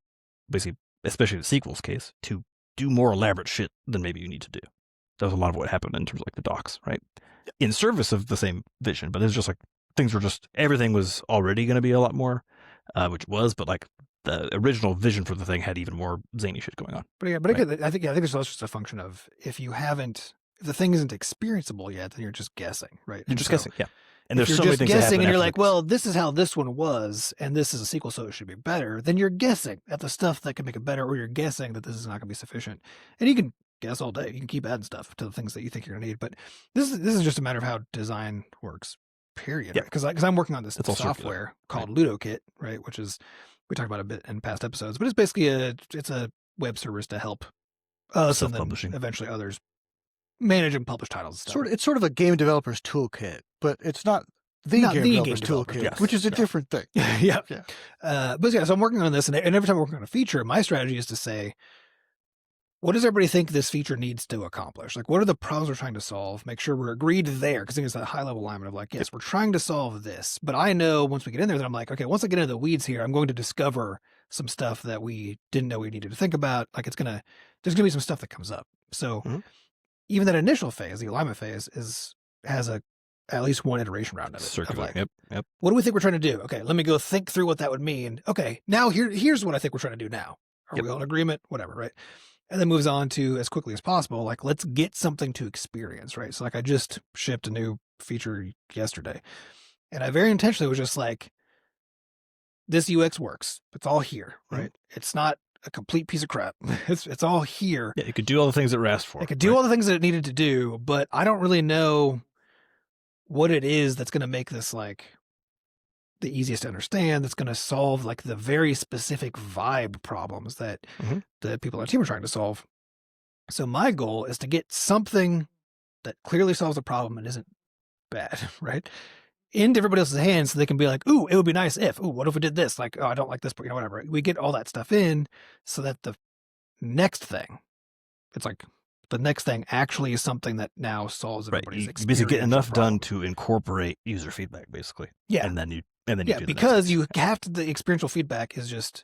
basically, especially in the sequel's case, to do more elaborate shit than maybe you need to do. That was a lot of what happened in terms of like the docs, right? In service of the same vision, but it's just like everything was already going to be a lot more, which was, but like the original vision for the thing had even more zany shit going on. But again, I think it's also just a function of if the thing isn't experienceable yet, then you're just guessing, right? You're And just so guessing, yeah. And if there's you're so many just things that happen guessing and you're like, afterwards. well, this is how this one was, and this is a sequel, so it should be better, then you're guessing at the stuff that can make it better, or you're guessing that this is not going to be sufficient. And you can guess all day. You can keep adding stuff to the things that you think you're going to need. But this is just a matter of how design works, period. Yeah. Because I'm working on this It's all circular, software called LudoKit, right? Which is, we talked about a bit in past episodes, but it's basically it's a web service to help us and then Self-publishing. eventually others manage and publish titles and stuff. It's sort of a game developer's toolkit, but it's not the Not game the developer's game developer's toolkit, toolkit. which is a Yeah. different thing. yeah. Yeah. But yeah, so I'm working on this, and every time I'm working on a feature, my strategy is to say, what does everybody think this feature needs to accomplish? Like, what are the problems we're trying to solve? Make sure we're agreed there, because I think it's that high level alignment of like, yes, we're trying to solve this, but I know once we get in there that I'm like, okay, once I get into the weeds here, I'm going to discover some stuff that we didn't know we needed to think about. Like, there's gonna be some stuff that comes up. So Mhm. even that initial phase, the alignment phase, has at least one iteration round of it. Of Circular. like, Yep. what do we think we're trying to do? Okay, let me go think through what that would mean. Okay, now here's what I think we're trying to do now. Are Yep. we all in agreement? Whatever, right? And then moves on to, as quickly as possible, like, let's get something to experience, right? So like I just shipped a new feature yesterday, and I very intentionally was just like, this UX works. It's all here, right? It's not a complete piece of crap. It's all here. Yeah, you could do all the things that were asked for. It could do all the things that it needed to do, but I don't really know what it is that's going to make this like the easiest to understand, that's going to solve like the very specific vibe problems that Mhm. the people on our team are trying to solve. So my goal is to get something that clearly solves a problem and isn't bad, right? Into everybody else's hands so they can be like, ooh, it would be nice if, ooh, what if we did this? Like, oh, I don't like this, but you know, whatever. We get all that stuff in so that the next thing, it's like the next thing actually is something that now solves Right. everybody's You basically get experiential enough done problem. to incorporate user feedback, basically. Yeah. And then you do the next because thing. you have to, the experiential feedback is It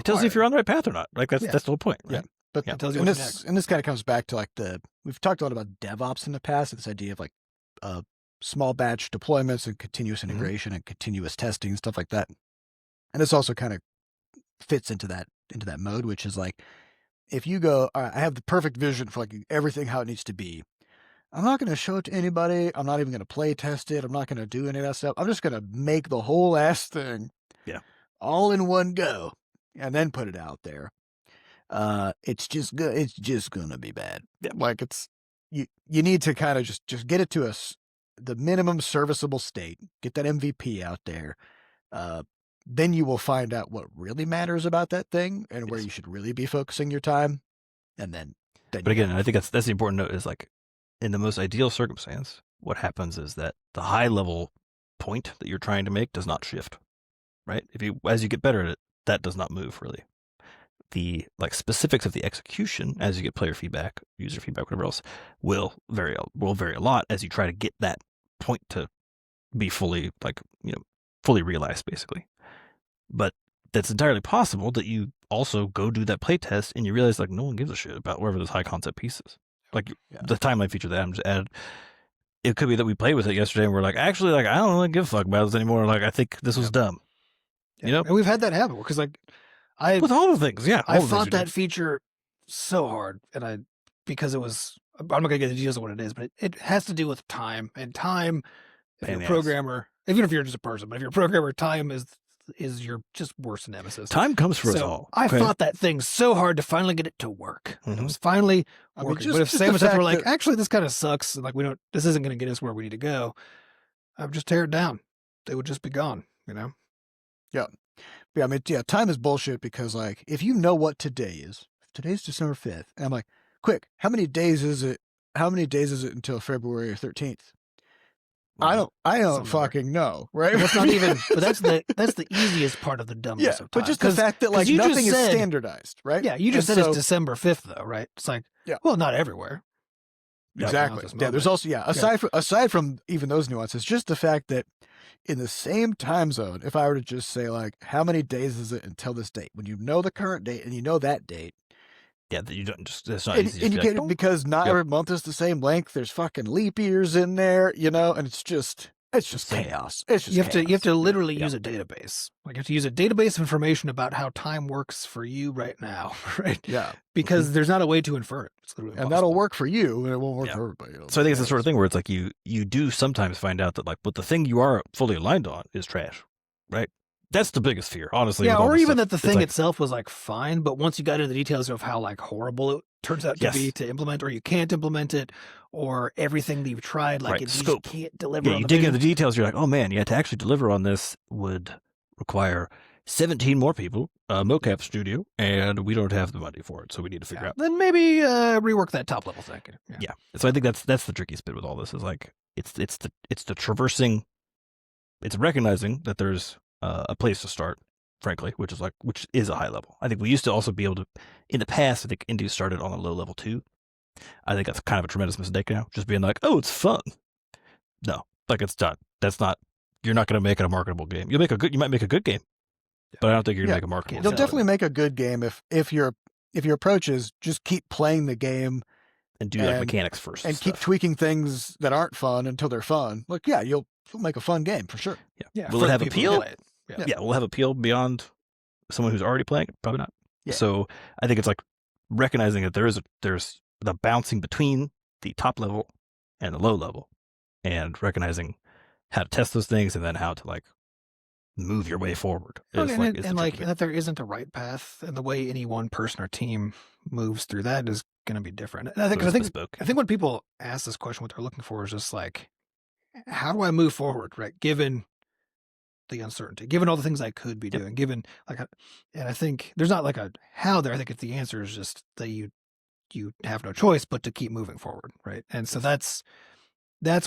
tells you if you're on the right path or not. Like that's Yeah. the whole point, right? Yeah. But Yeah. It tells you and what's this next. kind of comes back to like we've talked a lot about DevOps in the past, this idea of like small batch deployments and continuous Mhm. integration and continuous testing and stuff like that. And this also kind of fits into that mode, which is like, if you go, all right, I have the perfect vision for like everything how it needs to be. I'm not going to show it to anybody. I'm not even going to play test it. I'm not going to do any of that stuff. I'm just going to make the whole ass thing, Yeah. all in one go, and then put it out there. It's just good. It's just going to be bad. Yeah. Like you need to kind of just get it to the minimum serviceable state. Get that MVP out there. then you will find out what really matters about that thing and where Yes. you should really be focusing your time. And then But again, I think that's the important note is like in the most ideal circumstance, what happens is that the high level point that you're trying to make does not shift, right? As you get better at it, that does not move really. The like specifics of the execution, as you get player feedback, user feedback, whatever else, will vary a lot as you try to get that point to be fully fully realized, basically. But that's entirely possible that you also go do that play test and you realize like no one gives a shit about wherever this high concept piece is. Like the timeline feature that Adam just added, it could be that we played with it yesterday and we're like, actually, like I don't really give a fuck about this anymore. Like I think this was dumb. You know, and we've had that happen because like with all the things, I fought that feature so hard, and because it was. I'm not gonna get the details of what it is, but it has to do with time, and time. If you're a programmer, even if you're just a person, but if you're a programmer, time is your just worst nemesis. Time comes for us all. I fought that thing so hard to finally get it to work. And it was finally working. But if Sam said we're like, actually, this kind of sucks. Like this isn't going to get us where we need to go. I would just tear it down. They would just be gone. You know. Yeah. Yeah, I mean, time is bullshit because, like, if you know what today is, today's December 5th, and I'm like, quick, how many days is it? How many days is it until February 13th? Well, I don't fucking know, right? That's not even, but that's the easiest part of the dumbness of time. But just the fact that, like, nothing is standardized, right? Yeah, you just said it's December 5th, though, right? It's like, well, not everywhere. Exactly. Yeah, there's also, aside from even those nuances, just the fact that in the same time zone, if I were to just say, like, how many days is it until this date? When you know the current date and you know that date. Yeah, that you don't just, it's not easy. And you get, because not every month is the same length. There's fucking leap years in there, you know, and it's just chaos. It's just you have to literally use a database. Like you have to use a database of information about how time works for you right now, right? Yeah. Because there's not a way to infer it. It's literally impossible. And that'll work for you, and it won't work for everybody else. So I think it's the sort of thing where it's like you do sometimes find out that like, but the thing you are fully aligned on is trash, right? That's the biggest fear, honestly. Yeah, or even that the thing itself was like fine, but once you got into the details of how like horrible it turns out to be to implement, or you can't implement it, or everything that you've tried, like you just can't deliver. Yeah, you dig into the details, you're like, oh man, to actually deliver on this would require 17 more people, a mocap studio, and we don't have the money for it, so we need to figure out. Then maybe rework that top level thing. Yeah. So I think that's the trickiest bit with all this is like it's the traversing, it's recognizing that there's a place to start, frankly, which is a high level. I think we used to also be able to, in the past, I think Indie started on a low level too. I think that's kind of a tremendous mistake now, just being like, oh, it's fun. No, like it's done. That's not, you're not going to make it a marketable game. You might make a good game, but I don't think you're going to make a marketable game. You'll definitely make a good game if your approach is just keep playing the game and do like mechanics first and keep tweaking things that aren't fun until they're fun. Like, yeah, you'll make a fun game for sure. Yeah. Will it have appeal? Yeah, will it have appeal beyond someone who's already playing it? Probably not. Yeah. So I think it's like recognizing that there's the bouncing between the top level and the low level, and recognizing how to test those things and then how to like move your way forward. And that there isn't a right path, and the way any one person or team moves through that is going to be different. And I think when people ask this question, what they're looking for is just like, how do I move forward, right? Given the uncertainty, given all the things I could be doing, given and I think there's not like a how there. I think the answer is just that you have no choice but to keep moving forward, right? And so that's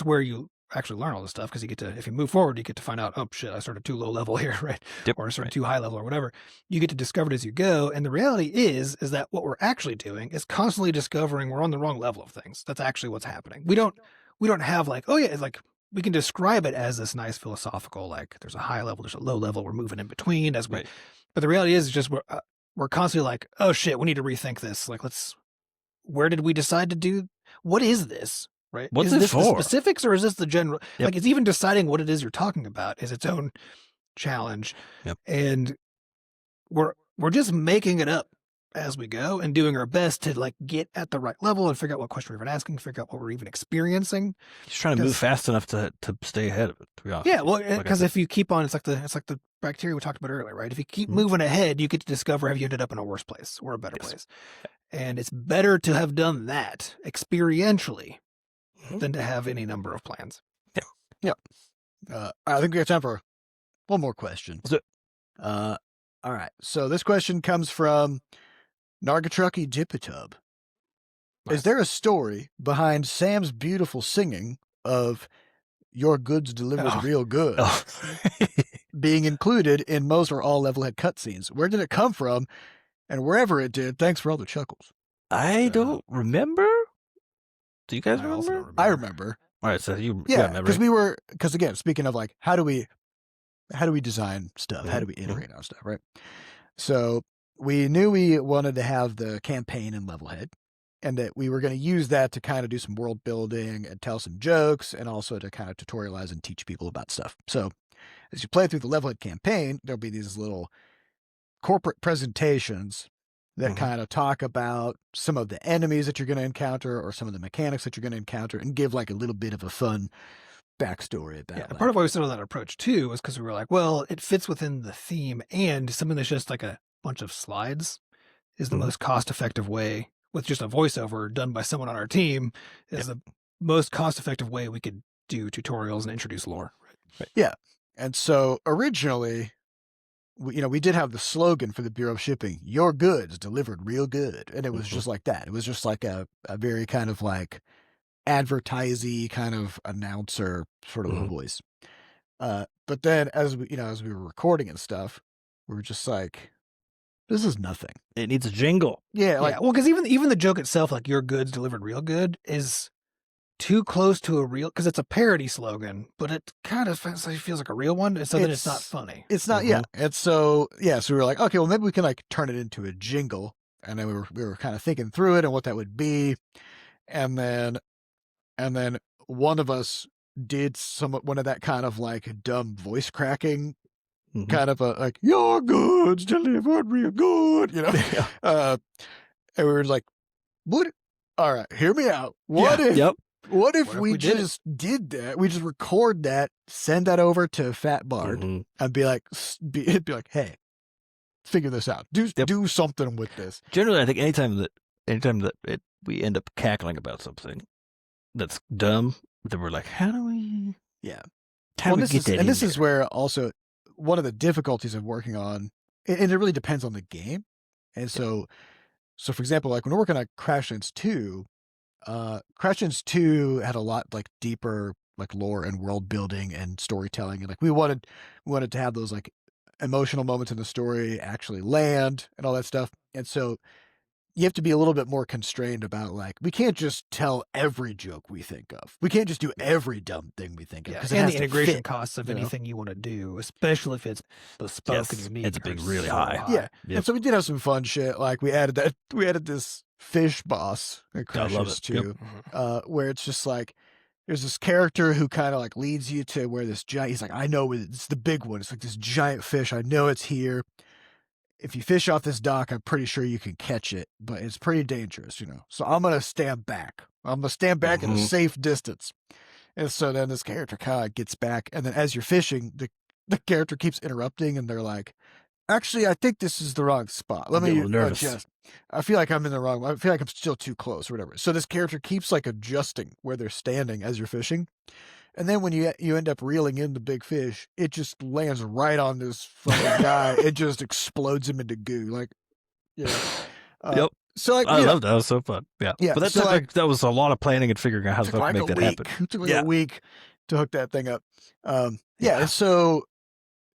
where you actually learn all this stuff, because if you move forward, you get to find out, oh shit, I started too low level here, right? Or I started too high level or whatever. You get to discover it as you go, and the reality is that what we're actually doing is constantly discovering we're on the wrong level of things. That's actually what's happening. We don't have like, oh yeah, it's like, we can describe it as this nice philosophical, like there's a high level, there's a low level, we're moving in between but the reality is just we're constantly like, oh shit, we need to rethink this. Like, where did we decide to do? What is this? Right? What's is this for? The specifics, or is this the general? Like, it's even deciding what it is you're talking about is its own challenge. And we're just making it up as we go and doing our best to like get at the right level and figure out what question we're even asking, figure out what we're even experiencing. Just trying to move fast enough to stay ahead of it, to be honest. Yeah, well, because if you keep on, it's like the bacteria we talked about earlier, right? If you keep moving ahead, you get to discover have you ended up in a worse place or a better place. And it's better to have done that experientially than to have any number of plans. Yeah. I think we have time for one more question. All right. So this question comes from Nargatrucky Jippitub. Nice. Is there a story behind Sam's beautiful singing of "Your Goods Delivered Oh. Real Good" Oh. being included in most or all Levelhead cutscenes? Where did it come from? And wherever it did, thanks for all the chuckles. I don't remember. Do you guys I also remember? don't I remember. All right, so you Yeah, got memory. because again, speaking of like, how do we design stuff? How do we iterate on stuff, right? So we knew we wanted to have the campaign in Levelhead, and that we were going to use that to kind of do some world building and tell some jokes, and also to kind of tutorialize and teach people about stuff. So as you play through the Levelhead campaign, there'll be these little corporate presentations that kind of talk about some of the enemies that you're going to encounter or some of the mechanics that you're going to encounter, and give like a little bit of a fun backstory about Yeah, like, part of why we started that approach too was because we were like, well, it fits within the theme, and something that's just like a bunch of slides is the most cost-effective way, with just a voiceover done by someone on our team, is the most cost-effective way we could do tutorials and introduce lore. Right. Yeah. And so originally, we did have the slogan for the Bureau of Shipping, "Your goods delivered real good." And it was just like that. It was just like a very kind of like advertisey kind of announcer sort of a voice. But then as we were recording and stuff, we were just like, this is nothing. It needs a jingle. Yeah. Like, Yeah, well, because even the joke itself, like "your goods delivered real good," is too close to a real, because it's a parody slogan, but it kind of feels like a real one, and so then it's not funny. It's not, yeah. And so, so we were like, okay, well, maybe we can like turn it into a jingle. And then we were kind of thinking through it and what that would be. And then one of us did one of that kind of like dumb voice cracking, kind of a like, "Your goods delivered real good," and we were like, what? All right, hear me out. What if we just did that? We just record that, send that over to Fat Bard, and be like, it'd be like, hey, figure this out. Do something with this. Generally, I think anytime that we end up cackling about something that's dumb, then we're like, how do we? Yeah. How do we get that? And this is where also one of the difficulties of working on, and it really depends on the game. And so for example, like when we're working on Crash Lands 2, Crash Lands 2 had a lot like deeper like lore and world building and storytelling, and like we wanted to have those like emotional moments in the story actually land and all that stuff. And so you have to be a little bit more constrained about like, we can't just tell every joke we think of. We can't just do every dumb thing we think of. Yeah, because and the integration costs of anything you want to do, especially if it's bespoke Yes, and unique. it's big, really so high. Yeah. Yep. And so we did have some fun shit. Like we added this fish boss in Crash love Lands it. Yep. 2, where it's just like, there's this character who kind of like leads you to where this giant, he's like, I know it's the big one. It's like this giant fish. I know it's here. If you fish off this dock, I'm pretty sure you can catch it, but it's pretty dangerous, So I'm going to stand back. I'm going to stand back at a safe distance. And so then this character kind of gets back. And then as you're fishing, the character keeps interrupting, and they're like, actually, I think this is the wrong spot. Let me adjust. I feel like I'm in the wrong. I feel like I'm still too close or whatever. So this character keeps like adjusting where they're standing as you're fishing. And then when you end up reeling in the big fish, it just lands right on this fucking guy. It just explodes him into goo. Like, Yep. So like, I love that. That was so fun. Yeah. Yeah. But So like, that was a lot of planning and figuring out how to make that happen. It took like a week to hook that thing up. So,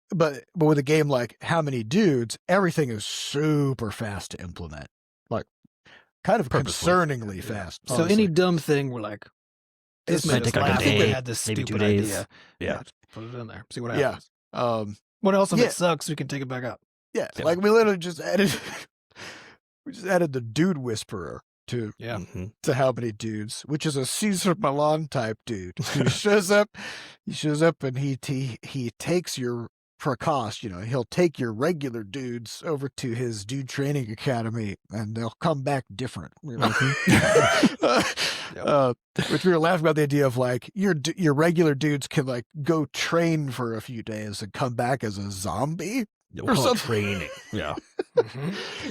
but with a game like How Many Dudes, everything is super fast to implement. Like, kind of concerningly fast. So honestly. any dumb thing, we're like, this might made us take like a laugh. day, We had this maybe stupid 2 days. idea. Yeah. Just put it in there. See what happens. Yeah. What else if it sucks? We can take it back up. Yeah. Like we literally just added, the Dude Whisperer to How Many Dudes, which is a Caesar Milan type dude who shows up. He shows up and he takes your for a cost, he'll take your regular dudes over to his dude training academy, and they'll come back different. Which we were laughing about the idea of like your regular dudes can like go train for a few days and come back as a zombie. Or something. Training. Yeah.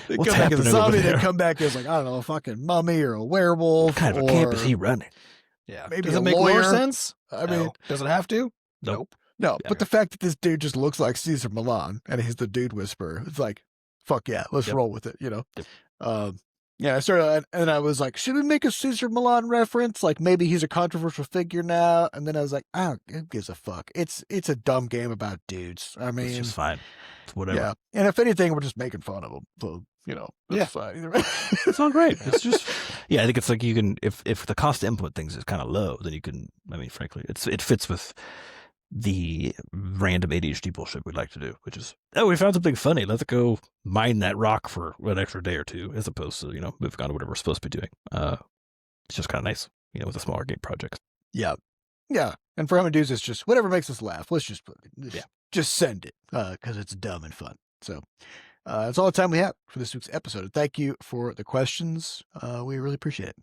They What's come back as a happening zombie, over they there? come back as like, I don't know, a fucking mummy or a werewolf. What kind of or a camp is he running? Yeah. maybe Does a it make lawyer. more sense? I mean, does it have to? Nope. No, Yeah. but the fact that this dude just looks like Caesar Milan and he's the dude whisperer, it's like, fuck yeah, let's Yep. roll with it, you know? Yep. Yeah, I started, and I was like, should we make a Caesar Milan reference? Like, maybe he's a controversial figure now. And then I was like, who gives a fuck? It's a dumb game about dudes. I mean, It's just fine. It's whatever. yeah. And if anything, we're just making fun of him. So, you know, that's fine. Either way. It's all great. It's just, yeah, I think it's like you can, if the cost to input things is kind of low, then you can, I mean, frankly, it fits with the random ADHD bullshit we'd like to do, which is, oh, we found something funny. Let's go mine that rock for an extra day or two, as opposed to, moving on to whatever we're supposed to be doing. It's just kind of nice, with a smaller game project. Yeah. Yeah. And for Hummin' Dudes, it's just whatever makes us laugh. Let's just put it. Just send it because it's dumb and fun. So that's all the time we have for this week's episode. And thank you for the questions. We really appreciate it.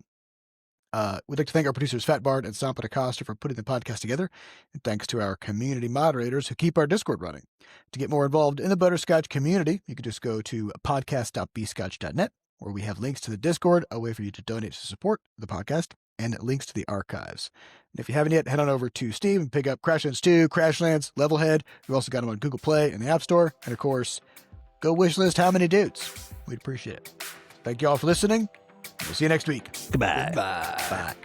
We'd like to thank our producers, Fat Bard and Sampa Acosta, for putting the podcast together. And thanks to our community moderators who keep our Discord running. To get more involved in the Butterscotch community, you can just go to podcast.bscotch.net, where we have links to the Discord, a way for you to donate to support the podcast, and links to the archives. And if you haven't yet, head on over to Steam and pick up Crashlands 2, Crashlands, Levelhead. We've also got them on Google Play and the App Store. And of course, go wishlist How Many Dudes. We'd appreciate it. Thank you all for listening. We'll see you next week. Goodbye. Goodbye. Bye.